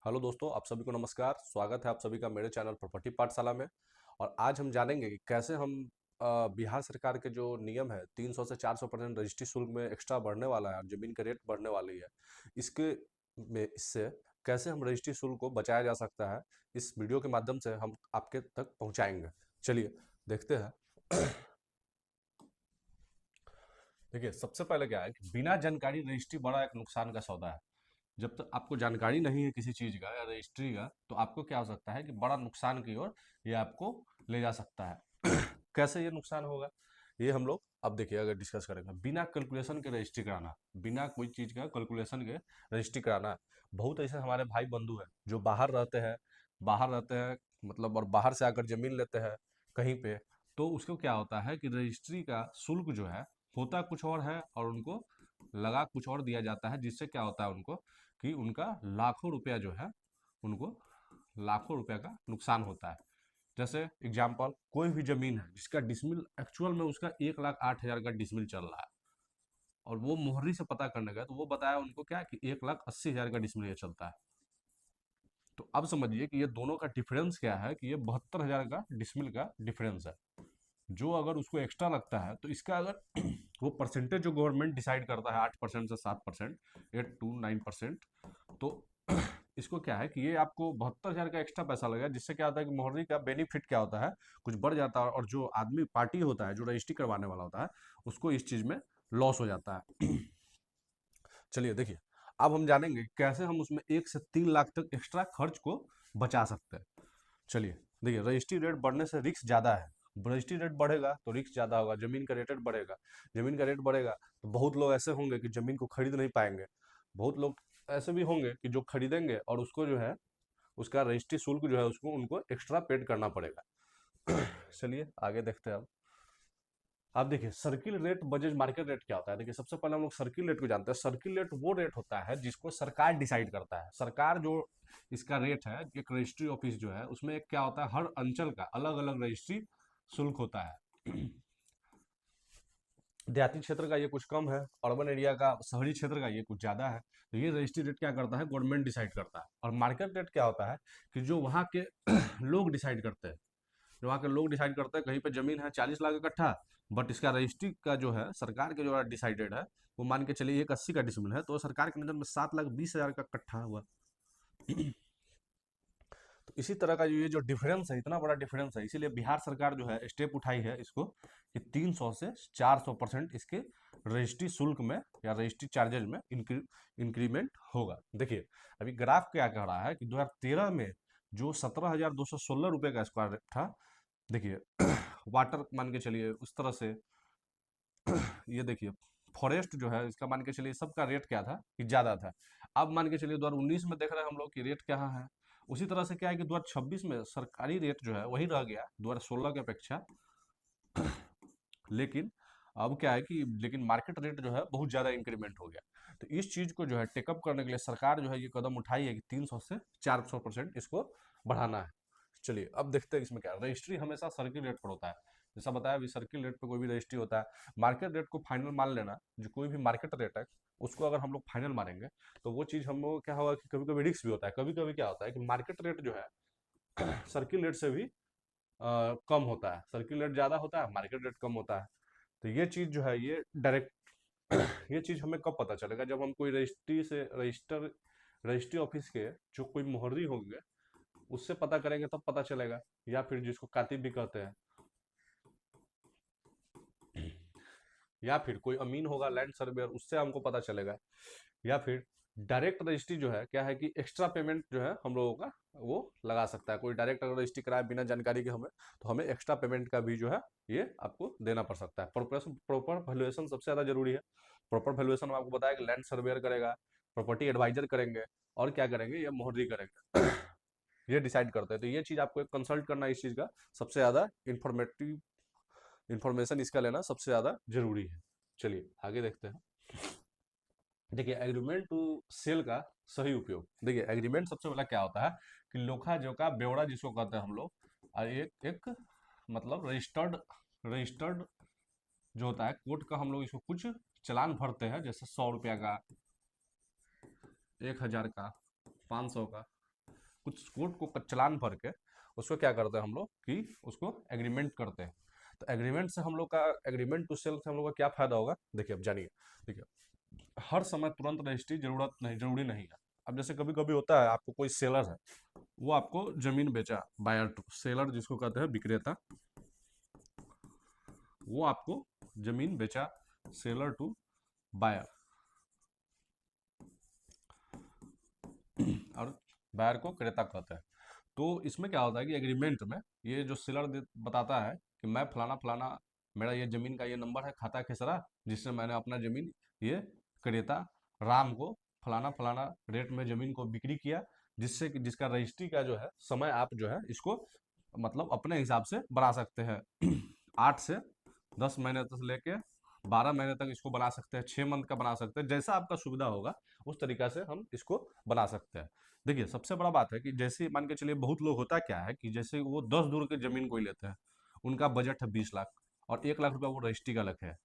Hello दोस्तों, आप सभी को नमस्कार। स्वागत है आप सभी का मेरे चैनल प्रॉपर्टी पाठशाला में। और आज हम जानेंगे कि कैसे हम बिहार सरकार के जो नियम है 300 से 400% रजिस्ट्री शुल्क में एक्स्ट्रा बढ़ने वाला है और जमीन का रेट बढ़ने वाली है, इसके में इससे कैसे हम रजिस्ट्री शुल्क को बचाया जा सकता है, इस वीडियो के माध्यम से हम आपके तक पहुंचाएंगे। चलिए देखते हैं। देखिए, सबसे पहले क्या है कि बिना जानकारी रजिस्ट्री बड़ा एक नुकसान का सौदा है। जब तक आपको जानकारी नहीं है किसी चीज़ का या रजिस्ट्री का, तो आपको क्या हो सकता है कि बड़ा नुकसान की ओर ये आपको ले जा सकता है। कैसे ये नुकसान होगा, ये हम लोग अब देखिए अगर डिस्कस करेंगे। बिना कैलकुलेशन के रजिस्ट्री कराना, बिना कोई चीज़ का कैलकुलेशन के रजिस्ट्री कराना। बहुत ऐसे हमारे भाई बंधु हैं जो बाहर रहते हैं मतलब, और बाहर से आकर जमीन लेते हैं कहीं पे। तो उसको क्या होता है कि रजिस्ट्री का शुल्क जो है होता कुछ और है और उनको लगा कुछ और दिया जाता है, जिससे क्या होता है उनको कि उनका लाखों रुपया जो है, उनको लाखों रुपया का नुकसान होता है। जैसे एग्जाम्पल, कोई भी जमीन है जिसका डिसमिल एक्चुअल में उसका 1,08,000 का डिसमिल चल रहा है, और वो मोहरी से पता करने गए तो वो बताया उनको क्या कि 1,80,000 का डिसमिल ये चलता है। तो अब समझिए कि ये दोनों का डिफरेंस क्या है, कि ये 72,000 का डिसमिल का डिफरेंस है। जो अगर उसको एक्स्ट्रा लगता है तो इसका अगर वो परसेंटेज जो गवर्नमेंट डिसाइड करता है 8% से 7%, 8 to 9%, तो इसको क्या है कि ये आपको 72,000 का एक्स्ट्रा पैसा लगेगा, जिससे क्या होता है कि मोहर्री का बेनिफिट क्या होता है, कुछ बढ़ जाता है, और जो आदमी पार्टी होता है जो रजिस्ट्री करवाने वाला होता है उसको इस चीज में लॉस हो जाता है। चलिए देखिए, अब हम जानेंगे कैसे हम उसमें 1 से 3 लाख तक एक्स्ट्रा खर्च को बचा सकते हैं। चलिए देखिए, रजिस्ट्री रेट बढ़ने से रिस्क ज़्यादा है। रजिस्ट्री रेट बढ़ेगा तो रिस्क ज़्यादा होगा। ज़मीन का रेट बढ़ेगा, ज़मीन का रेट बढ़ेगा तो बहुत लोग ऐसे होंगे कि ज़मीन को खरीद नहीं पाएंगे। बहुत लोग ऐसे भी होंगे कि जो खरीदेंगे और उसको जो है उसका रजिस्ट्री शुल्क जो है उसको उनको एक्स्ट्रा पेड करना पड़ेगा। चलिए आगे देखते हैं। अब देखिए, सर्किल रेट बजेज मार्केट रेट क्या होता है। देखिए, सबसे पहले हम लोग सर्किल रेट को जानते हैं। सर्किल रेट वो रेट होता है जिसको सरकार डिसाइड करता है। सरकार जो इसका रेट है, एक रजिस्ट्री ऑफिस जो है उसमें एक क्या होता है, हर अंचल का अलग अलग रजिस्ट्री शुल्क होता है। देहाती क्षेत्र का ये कुछ कम है, अर्बन एरिया का, शहरी क्षेत्र का ये कुछ ज़्यादा है। तो ये रजिस्ट्री रेट क्या करता है, गवर्नमेंट डिसाइड करता है। और मार्केट रेट क्या होता है कि जो वहाँ के लोग डिसाइड करते हैं। जो वहाँ के लोग डिसाइड करते हैं, कहीं पे जमीन है 40 लाख इकट्ठा, बट इसका रजिस्ट्री का जो है सरकार के जो डिसाइडेड है, वो मान के चलिए 1,80 का डिसमिल है, तो सरकार के नज़र में 7,20,000 का कट्ठा हुआ। तो इसी तरह का ये जो डिफरेंस है, इतना बड़ा डिफरेंस है, इसीलिए बिहार सरकार जो है स्टेप उठाई है इसको कि 300 से 400% इसके रजिस्ट्री शुल्क में या रजिस्ट्री चार्जेज में इंक्रीमेंट होगा। देखिए, अभी ग्राफ क्या कह रहा है कि 2013 में जो 17,216 रुपये का स्क्वायर रेट था, देखिए वाटर मान के चलिए उस तरह से, ये देखिए फॉरेस्ट जो है इसका मान के चलिए सबका रेट क्या था कि ज़्यादा था। अब मान के चलिए 2019 में देख रहे हैं हम लोग कि रेट क्या है। उसी तरह से क्या है कि 2026 में सरकारी रेट जो है वही रह गया 2016 की अपेक्षा। लेकिन अब क्या है कि लेकिन मार्केट रेट जो है बहुत ज़्यादा इंक्रीमेंट हो गया। तो इस चीज़ को जो है टेकअप करने के लिए सरकार जो है ये कदम उठाई है कि 300 से 400% इसको बढ़ाना है। चलिए अब देखते हैं इसमें क्या है। रजिस्ट्री हमेशा सर्किल रेट पर होता है। जैसा बताया अभी, सर्किल रेट पे कोई भी रजिस्ट्री होता है। मार्केट रेट को फाइनल मान लेना, जो कोई भी मार्केट रेट है उसको अगर हम लोग फाइनल मानेंगे तो वो चीज़ हम लोग क्या होगा कि कभी कभी रिस्क भी होता है। कभी कभी क्या होता है कि मार्केट रेट जो है सर्किल रेट से भी कम होता है। सर्किल रेट ज़्यादा होता है, मार्केट रेट कम होता है। तो ये चीज़ जो है ये डायरेक्ट ये चीज़ हमें कब पता चलेगा, जब हम कोई रजिस्ट्री ऑफिस के जो कोई मोहर्री होंगे उससे पता करेंगे तब पता चलेगा। या फिर जिसको कातिब भी कहते हैं, या फिर कोई अमीन होगा लैंड सर्वेयर, उससे हमको पता चलेगा। या फिर डायरेक्ट रजिस्ट्री जो है क्या है कि एक्स्ट्रा पेमेंट जो है हम लोगों का वो लगा सकता है। कोई डायरेक्ट अगर रजिस्ट्री कराए बिना जानकारी के हमें, तो हमें एक्स्ट्रा पेमेंट का भी जो है ये आपको देना पड़ सकता है। प्रॉपर वैल्यूएशन सबसे ज़्यादा जरूरी है। प्रॉपर वैल्यूएशन आपको बताया कि लैंड सर्वेयर करेगा, प्रॉपर्टी एडवाइजर करेंगे, और क्या करेंगे, ये मोहर्री करेंगे। ये डिसाइड करते हैं। तो ये चीज़ आपको एक कंसल्ट करना, इस चीज़ का सबसे ज़्यादा इंफॉर्मेटिव इंफॉर्मेशन इसका लेना सबसे ज़्यादा जरूरी है। चलिए आगे देखते हैं। देखिए, एग्रीमेंट टू सेल का सही उपयोग। देखिए, एग्रीमेंट सबसे पहला क्या होता है कि लोखा जोखा ब्यौरा जिसको कहते हैं हम लोग, और एक एक मतलब रजिस्टर्ड रजिस्टर्ड जो होता है कोर्ट का, हम लोग इसको कुछ चालान भरते हैं, जैसे 100 रुपया का, 1,000 का, 500 का। कुछ कोर्ट को चालान भर के उसको क्या करते हैं हम लोग कि उसको एग्रीमेंट करते हैं। तो एग्रीमेंट से हम लोग का, एग्रीमेंट टू सेल से हम लोग का क्या फायदा होगा, देखिए अब जानिए। देखिए, हर समय तुरंत रजिस्ट्री जरूरी नहीं है। अब जैसे कभी कभी होता है, आपको कोई सेलर है, वो आपको जमीन बेचा, बायर टू सेलर जिसको कहते हैं, विक्रेता, वो आपको जमीन बेचा, सेलर टू बायर, और बायर को क्रेता कहते हैं। तो इसमें क्या होता है कि एग्रीमेंट में ये जो सेलर बताता है कि मैं फलाना फलाना, मेरा ये जमीन का ये नंबर है, खाता खेसरा, जिससे मैंने अपना जमीन ये क्रेता राम को फलाना फलाना रेट में जमीन को बिक्री किया, जिससे कि जिसका रजिस्ट्री का जो है समय आप जो है इसको मतलब अपने हिसाब से बना सकते हैं। 8 से 10 महीने तक लेके 12 महीने तक इसको बना सकते हैं, 6 मंथ का बना सकते हैं, जैसा आपका सुविधा होगा उस तरीका से हम इसको बना सकते हैं। देखिए, सबसे बड़ा बात है कि जैसे मान के चलिए, बहुत लोग होता क्या है कि जैसे वो 10 दूर की जमीन कोई लेते हैं, उनका बजट है 20 लाख, और 1 लाख रुपया वो रजिस्ट्री का लग है।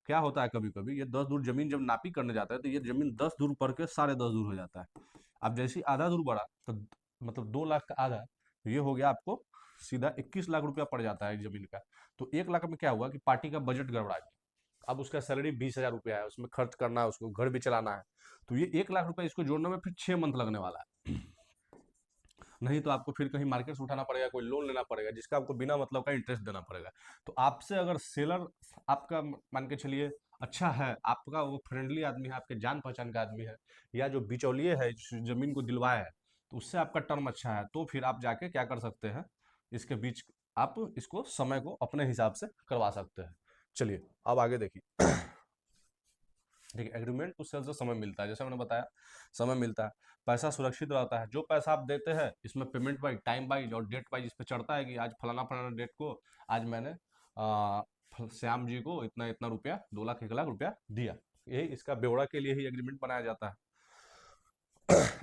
क्या होता है, कभी कभी ये 10 दूर जमीन जब नापी करने जाता है तो ये जमीन 10 दूर पड़ के 10.5 दूर हो जाता है। अब जैसे ही आधा दूर बढ़ा तो मतलब 2 लाख का आधा, तो ये हो गया आपको सीधा 21 लाख रुपया पड़ जाता है जमीन का। तो 1 लाख में क्या हुआ कि पार्टी का बजट गड़बड़ा गया। अब उसका सैलरी 20,000 रुपया है, उसमें खर्च करना है, उसको घर भी चलाना है, तो ये 1 लाख रुपया इसको जोड़ने में फिर 6 मंथ लगने वाला है। नहीं तो आपको फिर कहीं मार्केट से उठाना पड़ेगा, कोई लोन लेना पड़ेगा, जिसका आपको बिना मतलब का इंटरेस्ट देना पड़ेगा। तो आपसे अगर सेलर आपका मान के चलिए अच्छा है, आपका वो फ्रेंडली आदमी है, आपके जान पहचान का आदमी है, या जो बिचौलिए है जिस जमीन को दिलवाया है, तो उससे आपका टर्म अच्छा है, तो फिर आप जाके क्या कर सकते हैं, इसके बीच आप इसको समय को अपने हिसाब से करवा सकते हैं। चलिए अब आगे देखिए। देखिए, एग्रीमेंट टू सेल से समय मिलता है, जैसे मैंने बताया, समय मिलता है, पैसा सुरक्षित रहता है। जो पैसा आप देते हैं इसमें पेमेंट वाइज, टाइम वाइज और डेट वाइज इस पे चढ़ता है कि आज फलाना फलाना डेट को आज मैंने श्याम जी को इतना इतना रुपया, 2 लाख 1 लाख रुपया दिया। यही इसका ब्यौरा के लिए ही एग्रीमेंट बनाया जाता है।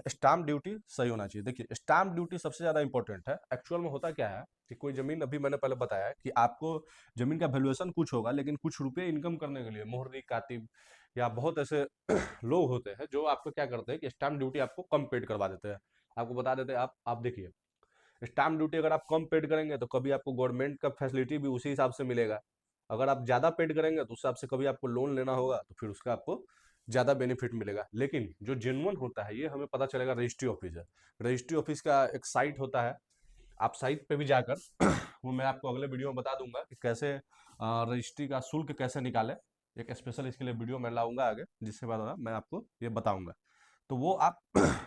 स्टाम्प ड्यूटी सही होना चाहिए। देखिए, स्टाम्प ड्यूटी सबसे ज्यादा इंपॉर्टेंट है। एक्चुअल में होता क्या है कि कोई जमीन, अभी मैंने पहले बताया कि आपको जमीन का वैल्यूएशन कुछ होगा, लेकिन कुछ रुपए इनकम करने के लिए मोहरी, कातिब या बहुत ऐसे लोग होते हैं जो आपको क्या करते हैं कि स्टाम्प ड्यूटी आपको कम पेड करवा देते हैं। आपको बता देते हैं, आप देखिए, स्टाम्प ड्यूटी अगर आप कम पेड करेंगे तो कभी आपको गवर्नमेंट का फैसिलिटी भी उसी हिसाब से मिलेगा। अगर आप ज्यादा पेड करेंगे तो उस हिसाब से कभी आपको लोन लेना होगा तो फिर उसका आपको ज्यादा बेनिफिट मिलेगा। लेकिन जो जेन्युइन होता है ये हमें पता चलेगा रजिस्ट्री ऑफिस है। रजिस्ट्री ऑफिस का एक साइट होता है, आप साइट पे भी जाकर वो मैं आपको अगले वीडियो में बता दूंगा कि कैसे रजिस्ट्री का शुल्क कैसे निकाले। एक स्पेशल इसके लिए वीडियो मैं लाऊंगा आगे, जिसके बाद मैं आपको ये बताऊंगा। तो वो आप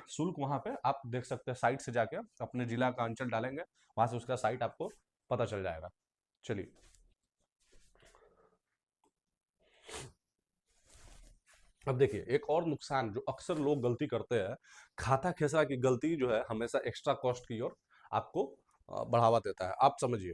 शुल्क वहां पे आप देख सकते हैं, साइट से जाके अपने जिला का अंचल डालेंगे, वहां से उसका साइट आपको पता चल जाएगा। चलिए, अब देखिए, एक और नुकसान जो अक्सर लोग गलती करते हैं, खाता खेसरा की गलती जो है हमेशा एक्स्ट्रा कॉस्ट की ओर आपको बढ़ावा देता है। आप समझिए,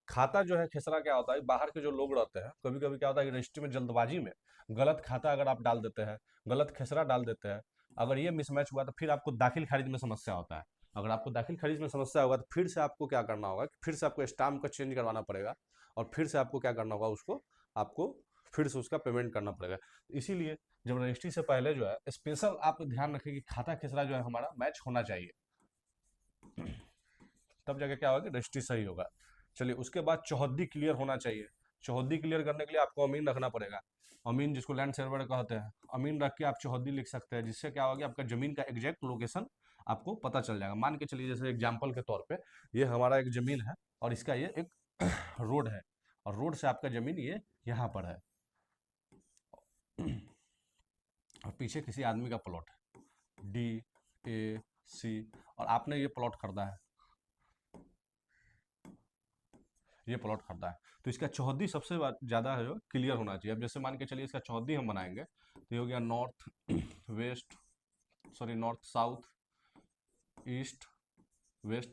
खाता जो है खेसरा क्या होता है, बाहर के जो लोग रहते हैं, कभी कभी क्या होता है कि रजिस्ट्री में जल्दबाजी में गलत खाता अगर आप डाल देते हैं, गलत खेसरा डाल देते हैं, अगर ये मिसमैच हुआ तो फिर आपको दाखिल खारिज में समस्या होता है। अगर आपको दाखिल खारिज में समस्या होगा तो फिर से आपको क्या करना होगा कि फिर से आपको स्टाम्प का चेंज करवाना पड़ेगा, और फिर से आपको क्या करना होगा, उसको आपको फिर से उसका पेमेंट करना पड़ेगा। इसीलिए जब रजिस्ट्री से पहले जो है स्पेशल आप ध्यान रखें कि खाता खेसरा जो है हमारा मैच होना चाहिए, तब जाके क्या होगा कि रजिस्ट्री सही होगा। चलिए, उसके बाद चौहद्दी क्लियर होना चाहिए। चौहद्दी क्लियर करने के लिए आपको अमीन रखना पड़ेगा। अमीन जिसको लैंड सर्वर कहते हैं, अमीन रख के आप चौहद्दी लिख सकते हैं, जिससे क्या होगा, आपका जमीन का एग्जैक्ट लोकेशन आपको पता चल जाएगा। मान के चलिए, जैसे एग्जाम्पल के तौर पे ये हमारा एक जमीन है और इसका ये एक रोड है, और रोड से आपका जमीन ये यहाँ पर है, और पीछे किसी आदमी का प्लॉट है, D, A, C, और आपने ये प्लॉट खरीदा है, ये प्लॉट खरीदा है, तो इसका चौहद्दी सबसे ज्यादा है जो क्लियर होना चाहिए। अब जैसे मान के चलिए इसका चौहद्दी हम बनाएंगे तो ये हो गया north west, sorry north south east west.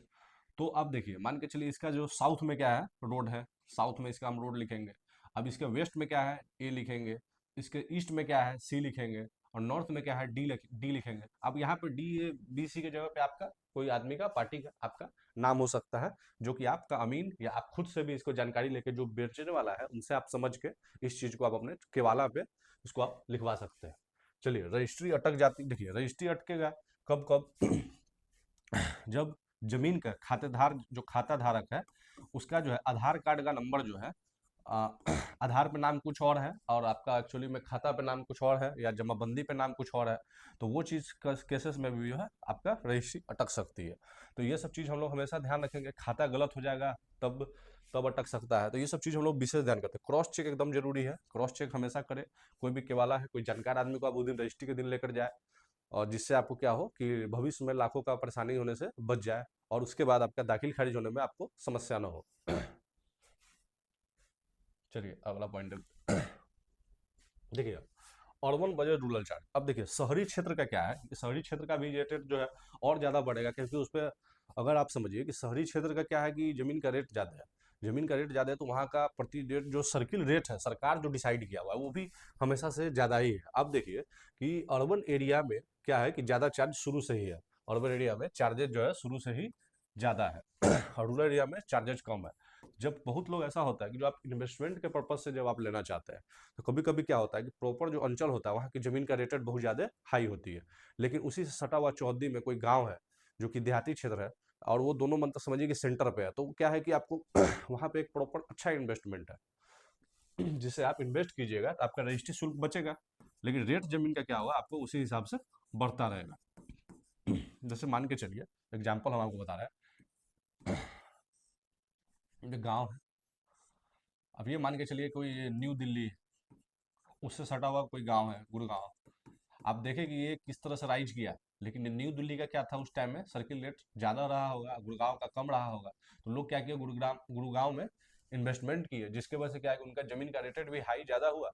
तो अब देखिए, मान के चलिए इसका जो साउथ में क्या है, रोड है, साउथ में इसका हम रोड लिखेंगे। अब इसके वेस्ट में क्या है, ए लिखेंगे। इसके ईस्ट में क्या है, सी लिखेंगे। और नॉर्थ में क्या है, डी लिखेंगे। अब यहाँ पे D, A, B, C के जगह पे आपका कोई आदमी का, पार्टी का आपका नाम हो सकता है, जो कि आपका अमीन, या आप खुद से भी इसको जानकारी लेके जो बेचने वाला है उनसे आप समझ के इस चीज को आप अपने केवाला पे इसको आप लिखवा सकते हैं। चलिए, रजिस्ट्री अटक जाती, देखिए रजिस्ट्री अटकेगा कब कब जब जमीन का खातेदार जो खाता धारक है उसका जो है आधार कार्ड का नंबर जो है आ, आधार पे नाम कुछ और है और आपका एक्चुअली में खाता पे नाम कुछ और है या जमाबंदी पे नाम कुछ और है, तो वो चीज़ केसेस में भी जो है आपका रजिस्ट्री अटक सकती है। तो ये सब चीज़ हम लोग हमेशा ध्यान रखेंगे, खाता गलत हो जाएगा तब तब अटक सकता है। तो ये सब चीज़ हम लोग विशेष ध्यान करते हैं। क्रॉस चेक एकदम जरूरी है, क्रॉस चेक हमेशा करें। कोई भी केवाला है, कोई जानकार आदमी को आप उस दिन रजिस्ट्री के दिन लेकर जाए, और जिससे आपको क्या हो कि भविष्य में लाखों का परेशानी होने से बच जाए और उसके बाद आपका दाखिल खारिज होने में आपको समस्या ना हो। चलिए अगला पॉइंट देखिए, अर्बन बजट रूरल चार्ट। अब देखिए शहरी क्षेत्र का क्या है कि शहरी क्षेत्र का भी रेट जो है और ज़्यादा बढ़ेगा, क्योंकि उस पर अगर आप समझिए कि शहरी क्षेत्र का क्या है कि ज़मीन का रेट ज़्यादा है, ज़मीन का रेट ज़्यादा है, तो वहाँ का प्रति रेट जो सर्किल रेट है सरकार जो डिसाइड किया हुआ है वो भी हमेशा से ज़्यादा ही है। अब देखिए कि अर्बन एरिया में क्या है कि ज़्यादा चार्ज शुरू से ही है, अर्बन एरिया में चार्जेज जो है शुरू से ही ज़्यादा है और रूरल एरिया में चार्जेज कम है। जब बहुत लोग ऐसा होता है कि जो आप इन्वेस्टमेंट के पर्पज से जब आप लेना चाहते हैं, तो कभी कभी क्या होता है कि प्रॉपर जो अंचल होता है वहाँ की जमीन का रेटेड बहुत ज़्यादा हाई होती है, लेकिन उसी से सटा हुआ चौहद्दी में कोई गांव है जो कि देहाती क्षेत्र है और वो दोनों मतलब समझिए कि सेंटर पे है, तो क्या है कि आपको वहाँ पे एक प्रॉपर अच्छा इन्वेस्टमेंट है जिसे आप इन्वेस्ट कीजिएगा तो आपका रजिस्ट्री शुल्क बचेगा, लेकिन रेट जमीन का क्या होगा आपको उसी हिसाब से बढ़ता रहेगा। जैसे मान के चलिए, एग्जाम्पल हम आपको बता रहे हैं, जो गाँव है, अब ये मान के चलिए कोई न्यू दिल्ली उससे सटा हुआ कोई गांव है गुड़गांव, आप देखें कि ये किस तरह से राइज किया, लेकिन न्यू दिल्ली का क्या था उस टाइम में सर्किल रेट ज़्यादा रहा होगा, गुड़गांव का कम रहा होगा, तो लोग क्या किए गुड़गांव में इन्वेस्टमेंट किए, जिसके वजह से क्या है कि उनका जमीन का रेटेड भी हाई ज़्यादा हुआ,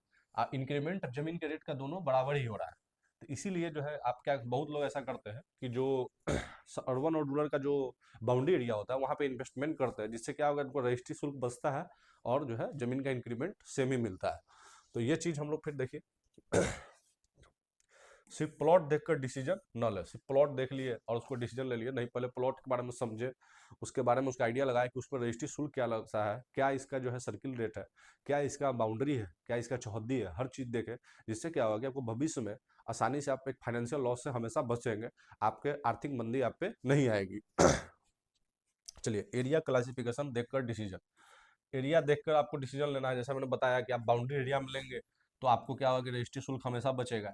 इंक्रीमेंट जमीन के रेट का दोनों बराबर ही हो रहा है। तो इसीलिए जो है आप क्या बहुत लोग ऐसा करते हैं कि जो अर्बन और रूरल का जो बाउंड्री एरिया होता है वहाँ पे इन्वेस्टमेंट करते हैं, जिससे क्या होगा उनको रजिस्ट्री शुल्क बचता है और जो है जमीन का इंक्रीमेंट सेम ही मिलता है। तो ये चीज़ हम लोग फिर देखिए सिर्फ प्लॉट देखकर डिसीजन न ले, सिर्फ प्लॉट देख लिए और उसको डिसीजन ले लिए नहीं, पहले प्लॉट के बारे में समझे, उसके बारे में उसका आइडिया लगाए कि उस पर रजिस्ट्री शुल्क क्या लगता है, क्या इसका जो है सर्किल रेट है, क्या इसका बाउंड्री है, क्या इसका चौहद्दी है, हर चीज़ देखे, जिससे क्या होगा कि आपको भविष्य में आसानी से आप एक फाइनेंशियल लॉस से हमेशा बचेंगे, आपके आर्थिक मंदी आप पे नहीं आएगी। चलिए एरिया क्लासिफिकेशन देखकर डिसीजन, एरिया देखकर आपको डिसीजन लेना है। जैसा मैंने बताया कि आप बाउंड्री एरिया में लेंगे तो आपको क्या होगा कि रजिस्ट्री शुल्क हमेशा बचेगा,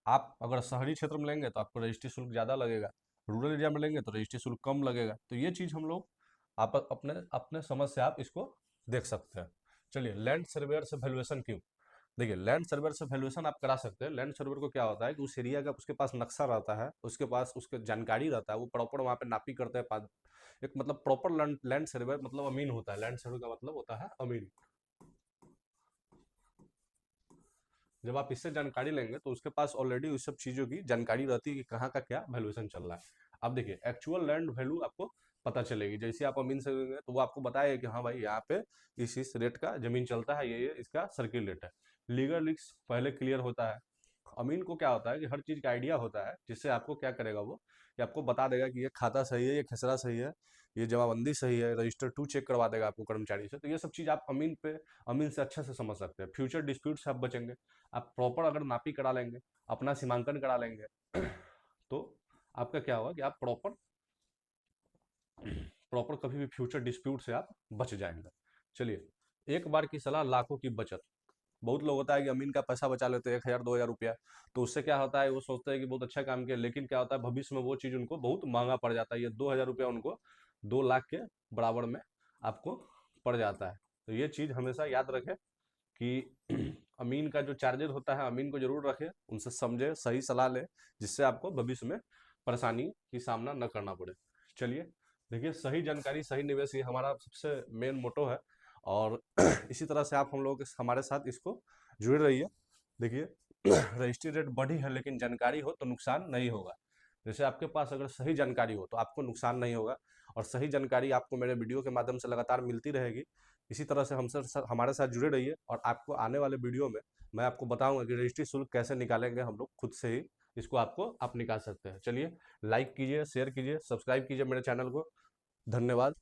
आप अगर शहरी क्षेत्र में लेंगे तो आपको रजिस्ट्री शुल्क ज़्यादा लगेगा, रूरल एरिया में लेंगे तो रजिस्ट्री शुल्क कम लगेगा। तो ये चीज़ हम लोग आप अपने अपने समझ से आप इसको देख सकते हैं। चलिए लैंड सर्वेयर से वैल्यूएशन क्यों, देखिए लैंड सर्वेयर से वैल्यूएशन आप करा सकते हैं। लैंड सर्वेयर को क्या होता है कि उस एरिया का उसके पास नक्शा रहता है, उसके पास उसके जानकारी रहता है, वो प्रॉपर वहाँ पे नापी करते हैं एक मतलब प्रॉपर लैंड लैंड सर्वेयर मतलब अमीन होता है, लैंड सर्वेयर का मतलब होता है अमीन। जब आप इससे जानकारी लेंगे तो उसके पास ऑलरेडी उस सब चीज़ों की जानकारी रहती है कि कहाँ का क्या वैल्यूएशन चल रहा है। अब देखिए एक्चुअल लैंड वैल्यू आपको पता चलेगी, जैसे आप अमीन से लेंगे तो वो आपको बताएगा कि हाँ भाई यहाँ पे इस रेट का जमीन चलता है, ये इसका सर्किल रेट है। लीगल रिस्क पहले क्लियर होता है। अमीन को क्या होता है कि हर चीज़ का आइडिया होता है, जिससे आपको क्या करेगा वो कि आपको बता देगा कि ये खाता सही है, ये खसरा सही है, ये जमाबंदी सही है, रजिस्टर टू चेक करवा देगा आपको कर्मचारी से। तो ये सब चीज़ आप अमीन से अच्छे से समझ सकते हैं। फ्यूचर डिस्प्यूट से आप बचेंगे, आप प्रॉपर अगर नापी करा लेंगे, अपना सीमांकन करा लेंगे तो आपका क्या होगा कि आप प्रॉपर प्रॉपर कभी भी फ्यूचर डिस्प्यूट से आप बच जाएंगे। चलिए एक बार की सलाह लाखों की बचत। बहुत लोग होता है कि अमीन का पैसा बचा लेते हैं 1,000 2,000 रुपया, तो उससे क्या होता है वो सोचते हैं कि बहुत अच्छा काम किया, लेकिन क्या होता है भविष्य में वो चीज़ उनको बहुत महंगा पड़ जाता है। ये 2,000 रुपया उनको 2 लाख के बराबर में आपको पड़ जाता है। तो ये चीज़ हमेशा याद रखें कि अमीन का जो चार्जेस होता है अमीन को जरूर रखें, उनसे समझे, सही सलाह लें, जिससे आपको भविष्य में परेशानी की सामना न करना पड़े। चलिए देखिए सही जानकारी सही निवेश ये हमारा सबसे मेन मोटो है, और इसी तरह से आप हम लोग हमारे साथ इसको जुड़े रहिए। देखिए रजिस्ट्री रेट बढ़ी है लेकिन जानकारी हो तो नुकसान नहीं होगा। जैसे आपके पास अगर सही जानकारी हो तो आपको नुकसान नहीं होगा, और सही जानकारी आपको मेरे वीडियो के माध्यम से लगातार मिलती रहेगी। इसी तरह से हमसे हमारे साथ जुड़े रहिए, और आपको आने वाले वीडियो में मैं आपको बताऊंगा कि रजिस्ट्री शुल्क कैसे निकालेंगे हम लोग खुद से ही, इसको आपको आप निकाल सकते हैं। चलिए लाइक कीजिए, शेयर कीजिए, सब्सक्राइब कीजिए मेरे चैनल को। धन्यवाद।